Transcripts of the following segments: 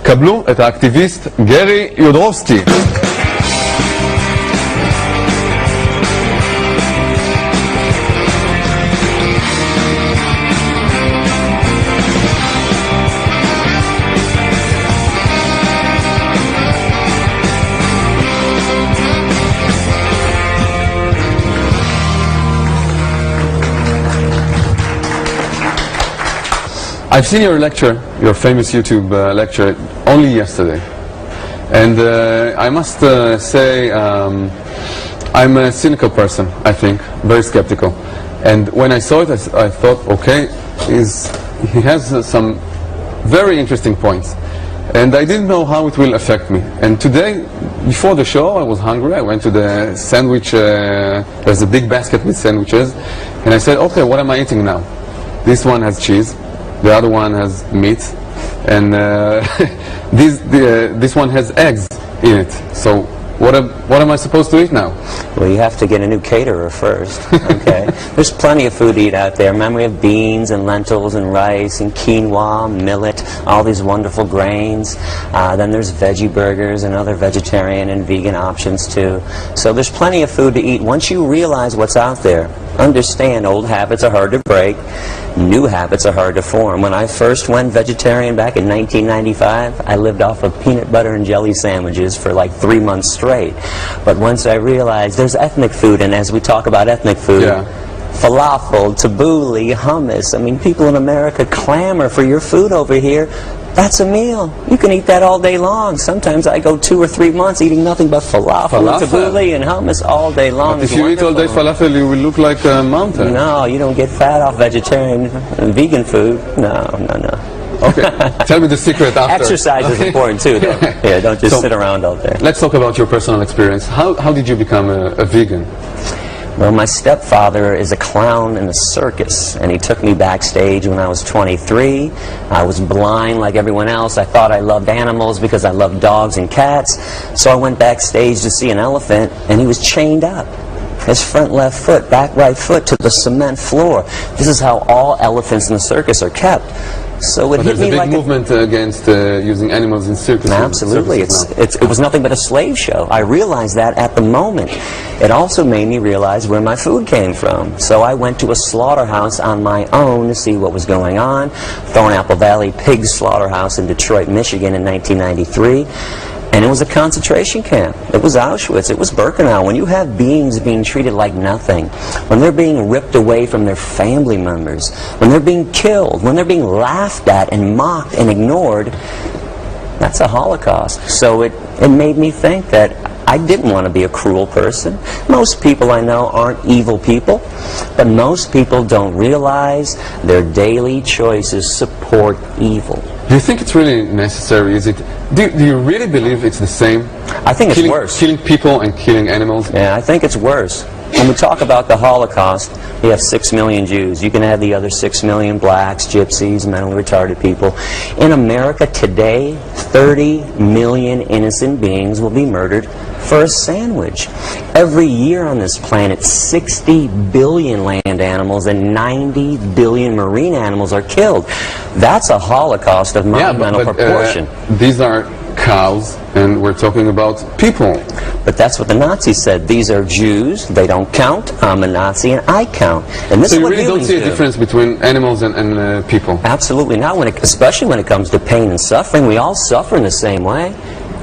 קבלו את האקטיביסט גרי יודרובסקי. I've seen your lecture, your famous YouTube lecture, only yesterday. And I must say I'm a cynical person, I think, very skeptical. And when I saw it, I thought, okay, he has some very interesting points. And I didn't know how it will affect me. And today, before the show, I was hungry. I went to the sandwich, there's a big basket with sandwiches. And I said, okay, what am I eating now? This one has cheese. The other one has meat, and this one has eggs in it. So what am I supposed to eat now? Well, you have to get a new caterer first, okay? There's plenty of food to eat out there. Remember, we have beans and lentils and rice and quinoa, millet, all these wonderful grains. Then there's veggie burgers and other vegetarian and vegan options too. So there's plenty of food to eat. Once you realize what's out there, understand old habits are hard to break. New habits are hard to form. When I first went vegetarian back in 1995, I lived off of peanut butter and jelly sandwiches for like 3 months straight. But once I realized there's ethnic food, and as we talk about ethnic food, falafel, tabbouleh, hummus, I mean, people in America clamor for your food over here. That's a meal. You can eat that all day long. Sometimes I go 2 or 3 months eating nothing but falafel. Tabbouleh and hummus all day long. But if you eat all day falafel, you will look like a mountain. No, you don't get fat off vegetarian and vegan food. No. Okay, tell me the secret after. Exercise is important too, though. Yeah, don't just sit around all day. Let's talk about your personal experience. How did you become a vegan? Well, my stepfather is a clown in a circus, and he took me backstage when I was 23. I was blind like everyone else. I thought I loved animals because I loved dogs and cats. So I went backstage to see an elephant, and he was chained up. His front left foot, back right foot to the cement floor. This is how all elephants in the circus are kept. So it hit me like there's a big movement against using animals in circuses. Absolutely. It was nothing but a slave show. I realized that at the moment. It also made me realize where my food came from. So I went to a slaughterhouse on my own to see what was going on. Thornapple Valley Pig Slaughterhouse in Detroit, Michigan in 1993. And it was a concentration camp. It was Auschwitz. It was Birkenau. When you have beings being treated like nothing, when they're being ripped away from their family members, when they're being killed, when they're being laughed at and mocked and ignored, that's a Holocaust. So it made me think that I didn't want to be a cruel person. Most people I know aren't evil people, but most people don't realize their daily choices support evil. Do you think it's really necessary? Do you really believe it's the same? I think it's worse. Killing people and killing animals? Yeah, I think it's worse. When we talk about the Holocaust, you have 6 million Jews. You can add the other 6 million blacks, gypsies, mentally retarded people. In America today, 30 million innocent beings will be murdered for a sandwich. Every year on this planet, 60 billion land animals and 90 billion marine animals are killed. That's a Holocaust of monumental proportion. These are cows, and we're talking about people. But that's what the Nazis said. These are Jews. They don't count. I'm a Nazi, and I count. And this so is you what really don't see a difference between animals and people? Absolutely not. Especially when it comes to pain and suffering. We all suffer in the same way.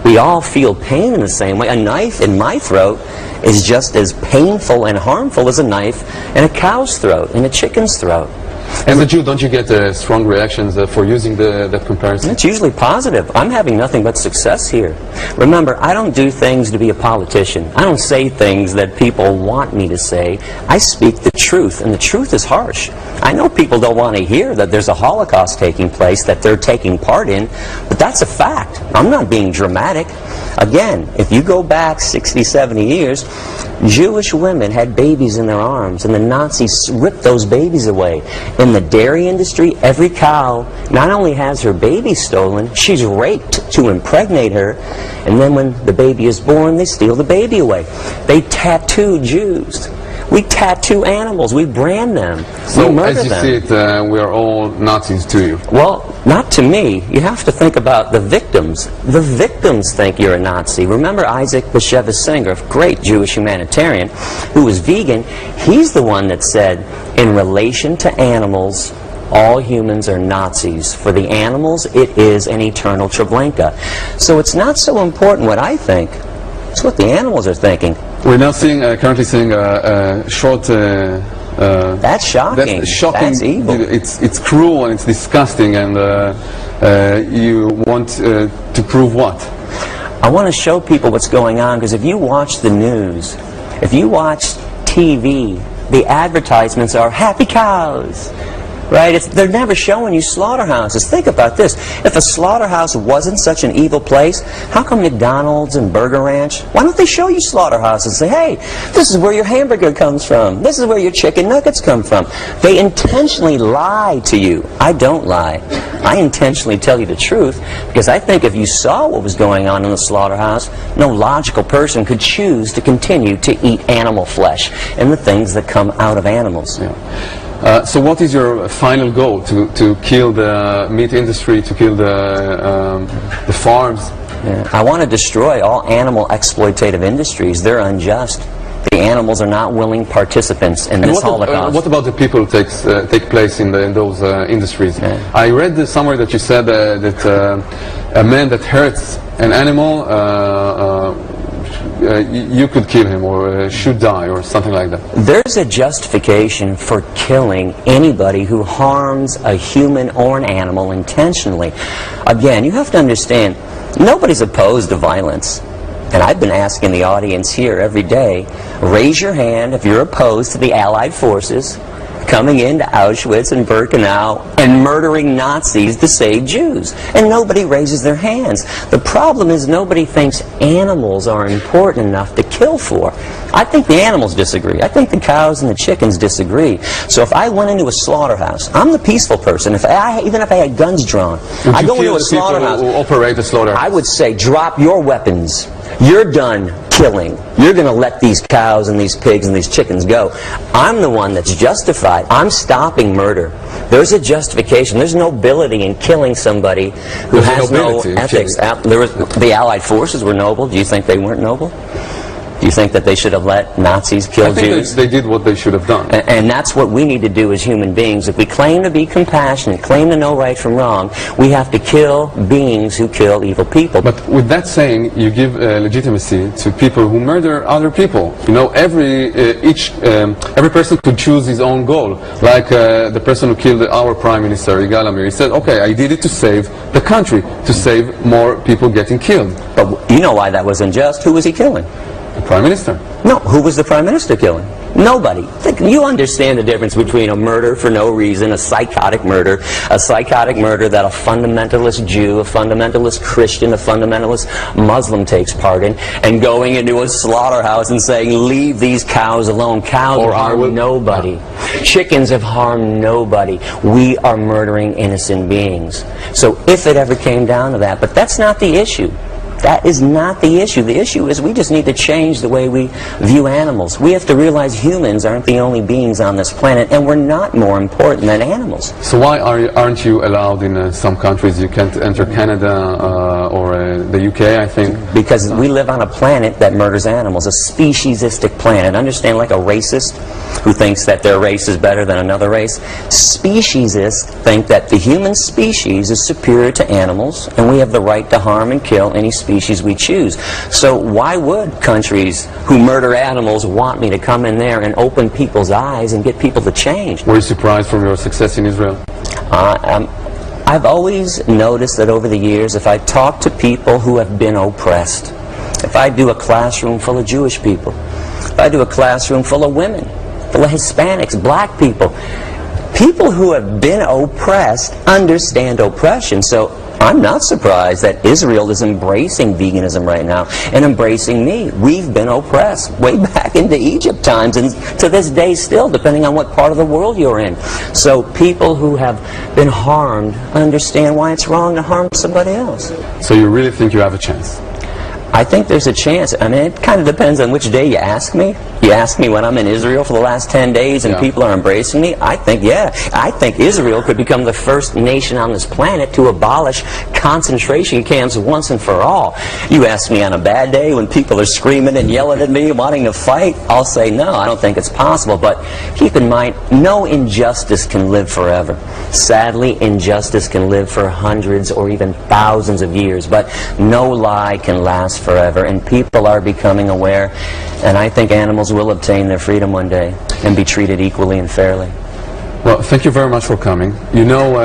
We all feel pain in the same way. A knife in my throat is just as painful and harmful as a knife in a cow's throat, in a chicken's throat. As a Jew, don't you get strong reactions for using that comparison? It's usually positive. I'm having nothing but success here. Remember, I don't do things to be a politician. I don't say things that people want me to say. I speak the truth, and the truth is harsh. I know people don't want to hear that there's a Holocaust taking place, that they're taking part in, but that's a fact. I'm not being dramatic. Again, if you go back 60, 70 years, Jewish women had babies in their arms, and the Nazis ripped those babies away. In the dairy industry, every cow not only has her baby stolen, she's raped to impregnate her, and then when the baby is born, they steal the baby away. They tattoo Jews. We tattoo animals. We brand them. So we murder as you them. see it, we are all Nazis to you. Well, not to me. You have to think about the victims. The victims think you're a Nazi. Remember Isaac Bashevis Singer, a great Jewish humanitarian, who was vegan. He's the one that said, in relation to animals, all humans are Nazis. For the animals, it is an eternal Treblinka. So it's not so important what I think. It's what the animals are thinking. We're now currently seeing a short... That's shocking. That's shocking. That's evil. It's cruel and it's disgusting, and you want to prove what? I want to show people what's going on, because if you watch the news, if you watch TV, the advertisements are happy cows. Right? They're never showing you slaughterhouses. Think about this. If a slaughterhouse wasn't such an evil place, how come McDonald's and Burger Ranch, why don't they show you slaughterhouses and say, hey, this is where your hamburger comes from. This is where your chicken nuggets come from. They intentionally lie to you. I don't lie. I intentionally tell you the truth, because I think if you saw what was going on in the slaughterhouse, no logical person could choose to continue to eat animal flesh and the things that come out of animals. Yeah. So what is your final goal? To kill the meat industry, to kill the farms? Yeah. I want to destroy all animal exploitative industries. They're unjust. The animals are not willing participants in this Holocaust. What about the people who take place in those industries? Yeah. I read somewhere that you said that a man that hurts an animal, you could kill him or should die or something like that. There's a justification for killing anybody who harms a human or an animal intentionally. Again, you have to understand, nobody's opposed to violence. And I've been asking the audience here every day, raise your hand if you're opposed to the Allied forces coming into Auschwitz and Birkenau and murdering Nazis to save Jews. And nobody raises their hands. The problem is nobody thinks animals are important enough to kill for. I think the animals disagree. I think the cows and the chickens disagree. So if I went into a slaughterhouse, I'm the peaceful person. Even if I had guns drawn, I go into a slaughterhouse. Who operate the slaughterhouse? I would say, drop your weapons. You're done killing. You're going to let these cows and these pigs and these chickens go. I'm the one that's justified. I'm stopping murder. There's a justification. There's nobility in killing somebody who has no ethics. The Allied forces were noble. Do you think they weren't noble? Do you think that they should have let Nazis kill Jews? They did what they should have done. And that's what we need to do as human beings. If we claim to be compassionate, claim to know right from wrong, we have to kill beings who kill evil people. But with that saying, you give legitimacy to people who murder other people. You know, every person could choose his own goal. Like the person who killed our Prime Minister, Yigal Amir, he said, okay, I did it to save the country, to save more people getting killed. But you know why that was unjust. Who was he killing? The Prime Minister. No, who was the Prime Minister killing? Nobody. You understand the difference between a murder for no reason, a psychotic murder that a fundamentalist Jew, a fundamentalist Christian, a fundamentalist Muslim takes part in, and going into a slaughterhouse and saying, leave these cows alone. Cows have harmed nobody. Chickens have harmed nobody. We are murdering innocent beings. So if it ever came down to that, but that's not the issue. That is not the issue. The issue is we just need to change the way we view animals. We have to realize humans aren't the only beings on this planet, and we're not more important than animals. So why aren't you allowed in some countries? You can't enter Canada or the UK, I think. Because we live on a planet that murders animals, a speciesistic planet. Understand, like a racist who thinks that their race is better than another race? Speciesists think that the human species is superior to animals, and we have the right to harm and kill any species we choose. So why would countries who murder animals want me to come in there and open people's eyes and get people to change? Were you surprised from your success in Israel? I've always noticed that over the years, if I talk to people who have been oppressed, if I do a classroom full of Jewish people, if I do a classroom full of women, full of Hispanics, black people, people who have been oppressed understand oppression. So I'm not surprised that Israel is embracing veganism right now and embracing me. We've been oppressed way back into Egypt times and to this day still, depending on what part of the world you're in. So people who have been harmed understand why it's wrong to harm somebody else. So you really think you have a chance? I think there's a chance. I mean, it kind of depends on which day you ask me. You ask me when I'm in Israel for the last 10 days and people are embracing me, I think, yeah. I think Israel could become the first nation on this planet to abolish concentration camps once and for all. You ask me on a bad day when people are screaming and yelling at me, wanting to fight, I'll say no, I don't think it's possible. But keep in mind, no injustice can live forever. Sadly, injustice can live for hundreds or even thousands of years, but no lie can last forever, and people are becoming aware, and I think animals will obtain their freedom one day and be treated equally and fairly. Well, thank you very much for coming. You know,